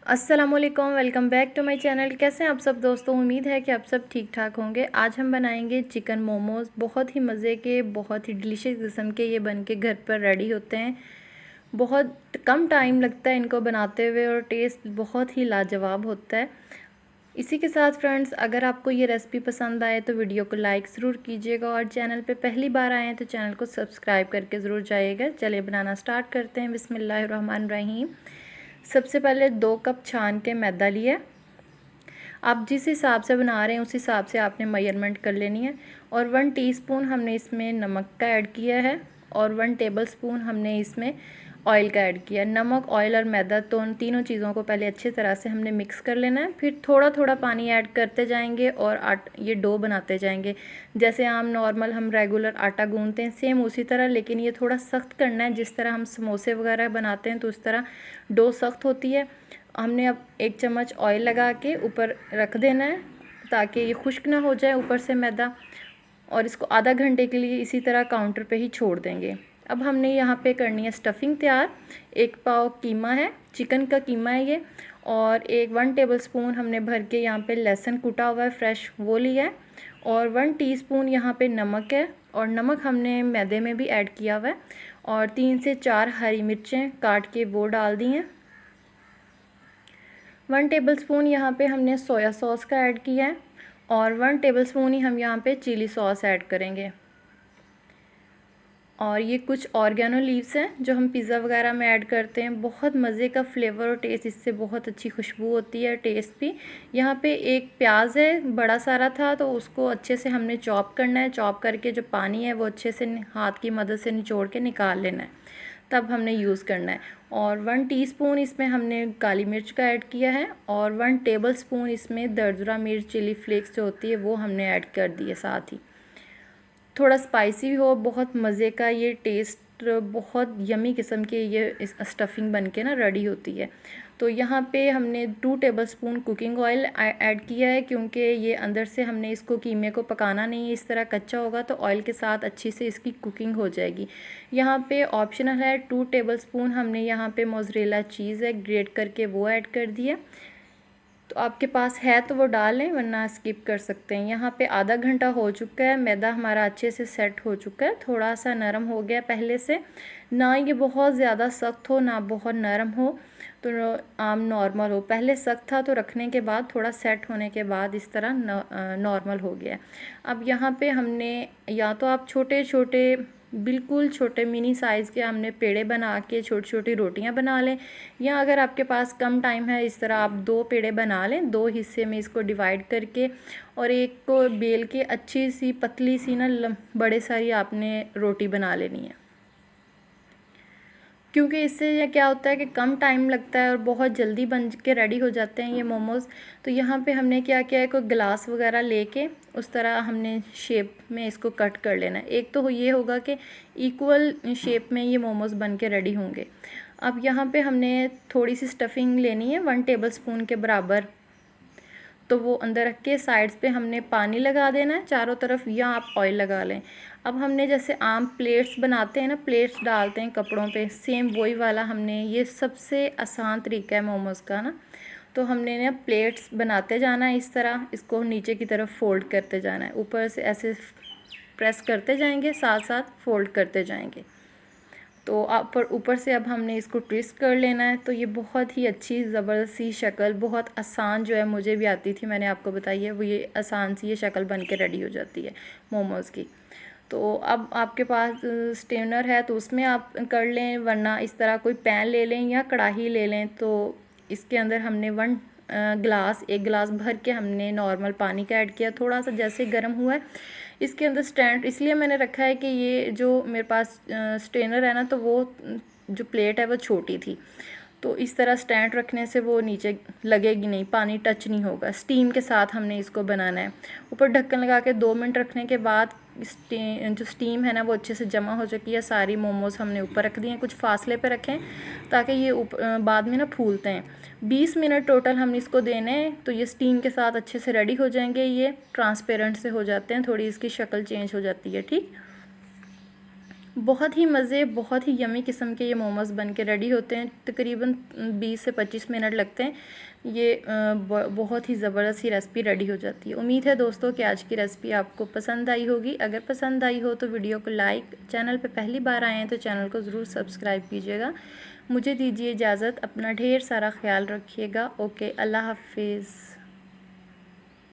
अस्सलामुअलैकुम, welcome back to my channel. कैसे हैं आप सब दोस्तों? उम्मीद है कि आप सब ठीक ठाक होंगे। आज हम बनाएंगे चिकन मोमोज़। बहुत ही मज़े के, बहुत ही डिलीशियस किस्म के ये बन के घर पर रेडी होते हैं। बहुत कम टाइम लगता है इनको बनाते हुए और टेस्ट बहुत ही लाजवाब होता है। इसी के साथ फ्रेंड्स, अगर आपको ये रेसिपी पसंद आए तो वीडियो को लाइक ज़रूर कीजिएगा और चैनल पे पहली बार आए हैं तो चैनल को सब्सक्राइब करके ज़रूर जाइएगा। चलिए बनाना स्टार्ट करते हैं। बिस्मिल्लाहिर्रहमानिर्रहीम। सबसे पहले 2 कप छान के मैदा लिया। आप जिस हिसाब से बना रहे हैं उस हिसाब से आपने मेजरमेंट कर लेनी है। और 1 टीस्पून हमने इसमें नमक का ऐड किया है और 1 टेबलस्पून हमने इसमें ऑयल का ऐड किया। नमक, ऑयल और मैदा तो तीनों चीज़ों को पहले अच्छी तरह से हमने मिक्स कर लेना है। फिर थोड़ा थोड़ा पानी ऐड करते जाएंगे और ये डो बनाते जाएंगे। जैसे आम नॉर्मल हम रेगुलर आटा गूंथते हैं सेम उसी तरह, लेकिन ये थोड़ा सख्त करना है। जिस तरह हम समोसे वगैरह बनाते हैं तो उस तरह डो सख्त होती है। हमने अब 1 चम्मच ऑयल लगा के ऊपर रख देना है ताकि ये खुश्क ना हो जाए ऊपर से मैदा। और इसको आधा घंटे के लिए इसी तरह काउंटर पे ही छोड़ देंगे। अब हमने यहाँ पे करनी है स्टफिंग तैयार। 1 पाव कीमा है, चिकन का कीमा है ये। और 1 टेबलस्पून हमने भर के यहाँ पे लहसुन कूटा हुआ है फ्रेश, वो लिया है। और 1 टीस्पून यहाँ पे नमक है, और नमक हमने मैदे में भी ऐड किया हुआ है। और 3 से 4 हरी मिर्चें काट के वो डाल दी हैं। 1 टेबलस्पून यहाँ पे हमने सोया सॉस का ऐड किया है और 1 टेबलस्पून ही हम यहाँ पे चिली सॉस ऐड करेंगे। और ये कुछ ऑर्गेनो लीव्स हैं जो हम पिज़्ज़ा वगैरह में ऐड करते हैं। बहुत मज़े का फ्लेवर और टेस्ट, इससे बहुत अच्छी खुशबू होती है, टेस्ट भी। यहाँ पे 1 प्याज है, बड़ा सारा था, तो उसको अच्छे से हमने चॉप करना है। चॉप करके जो पानी है वो अच्छे से हाथ की मदद से निचोड़ के निकाल लेना है, तब हमने यूज़ करना है। और 1 टीस्पून इसमें हमने काली मिर्च का ऐड किया है और 1 टेबलस्पून इसमें दरदरा मिर्च चिली फ्लेक्स जो होती है वो हमने ऐड कर दी है साथ ही। थोड़ा स्पाइसी हो, बहुत मज़े का ये टेस्ट, बहुत यमी किस्म के ये स्टफिंग बन के ना रेडी होती है। तो यहाँ पे हमने 2 टेबलस्पून कुकिंग ऑयल ऐड किया है, क्योंकि ये अंदर से हमने इसको कीमे को पकाना नहीं है। इस तरह कच्चा होगा तो ऑयल के साथ अच्छी से इसकी कुकिंग हो जाएगी। यहाँ पे ऑप्शनल है, 2 टेबलस्पून हमने यहाँ पे मोज़रेला चीज़ है ग्रेट करके वो ऐड कर दिया। तो आपके पास है तो वो डालें, वरना स्किप कर सकते हैं। यहाँ पे आधा घंटा हो चुका है, मैदा हमारा अच्छे से सेट हो चुका है, थोड़ा सा नरम हो गया पहले से। ना ये बहुत ज़्यादा सख्त हो ना बहुत नरम हो, तो आम नॉर्मल हो। पहले सख्त था तो रखने के बाद थोड़ा सेट होने के बाद इस तरह नॉर्मल हो गया। अब यहाँ पे हमने, या तो आप छोटे छोटे, बिल्कुल छोटे मिनी साइज़ के हमने पेड़े बना के छोटी छोटी रोटियां बना लें, या अगर आपके पास कम टाइम है इस तरह आप 2 पेड़े बना लें, 2 हिस्से में इसको डिवाइड करके। और एक को बेल के अच्छी सी पतली सी ना बड़े सारी आपने रोटी बना लेनी है, क्योंकि इससे ये क्या होता है कि कम टाइम लगता है और बहुत जल्दी बन के रेडी हो जाते हैं ये मोमोज़। तो यहाँ पे हमने क्या किया है, कोई गिलास वगैरह लेके उस तरह हमने शेप में इसको कट कर लेना है। एक तो ये होगा कि इक्वल शेप में ये मोमोज़ बन के रेडी होंगे। अब यहाँ पे हमने थोड़ी सी स्टफिंग लेनी है 1 टेबलस्पून के बराबर, तो वो अंदर रख के साइड्स पे हमने पानी लगा देना है चारों तरफ, या आप ऑयल लगा लें। अब हमने जैसे आम प्लेट्स बनाते हैं ना, प्लेट्स डालते हैं कपड़ों पे, सेम वही वाला हमने, ये सबसे आसान तरीका है मोमोज़ का ना। तो हमने ना प्लेट्स बनाते जाना है इस तरह, इसको नीचे की तरफ फोल्ड करते जाना है, ऊपर से ऐसे प्रेस करते जाएंगे, साथ साथ फोल्ड करते जाएंगे। तो ऊपर से अब हमने इसको ट्विस्ट कर लेना है। तो ये बहुत ही अच्छी ज़बरदस्त सी शक्ल, बहुत आसान जो है, मुझे भी आती थी, मैंने आपको बताई है, वो ये आसान सी ये शक्ल बन के रेडी हो जाती है मोमोज़ की। तो अब आपके पास स्टेनर है तो उसमें आप कर लें, वरना इस तरह कोई पैन ले लें या कढ़ाई ले लें। तो इसके अंदर हमने 1 गिलास भर के हमने नॉर्मल पानी का ऐड किया। थोड़ा सा जैसे गर्म हुआ है, इसके अंदर स्टैंड इसलिए मैंने रखा है कि ये जो मेरे पास स्ट्रेनर है ना, तो वो जो प्लेट है वो छोटी थी, तो इस तरह स्टैंड रखने से वो नीचे लगेगी नहीं, पानी टच नहीं होगा। स्टीम के साथ हमने इसको बनाना है। ऊपर ढक्कन लगा के 2 मिनट रखने के बाद जो स्टीम है ना वो अच्छे से जमा हो चुकी है। सारी मोमोज़ हमने ऊपर रख दिए हैं, कुछ फासले पे रखें ताकि ये बाद में ना फूलते हैं। 20 मिनट टोटल हम इसको देने हैं, तो ये स्टीम के साथ अच्छे से रेडी हो जाएंगे। ये ट्रांसपेरेंट से हो जाते हैं, थोड़ी इसकी शक्ल चेंज हो जाती है, ठीक। बहुत ही मज़े, बहुत ही यमी किस्म के ये मोमोज़ बन के रेडी होते हैं। तकरीबन 20 से 25 मिनट लगते हैं। ये बहुत ही ज़बरदस्त ही रेसिपी रेडी हो जाती है। उम्मीद है दोस्तों कि आज की रेसिपी आपको पसंद आई होगी। अगर पसंद आई हो तो वीडियो को लाइक, चैनल पे पहली बार आए हैं तो चैनल को ज़रूर सब्सक्राइब कीजिएगा। मुझे दीजिए इजाज़त, अपना ढेर सारा ख्याल रखिएगा। ओके, अल्लाह हाफिज़।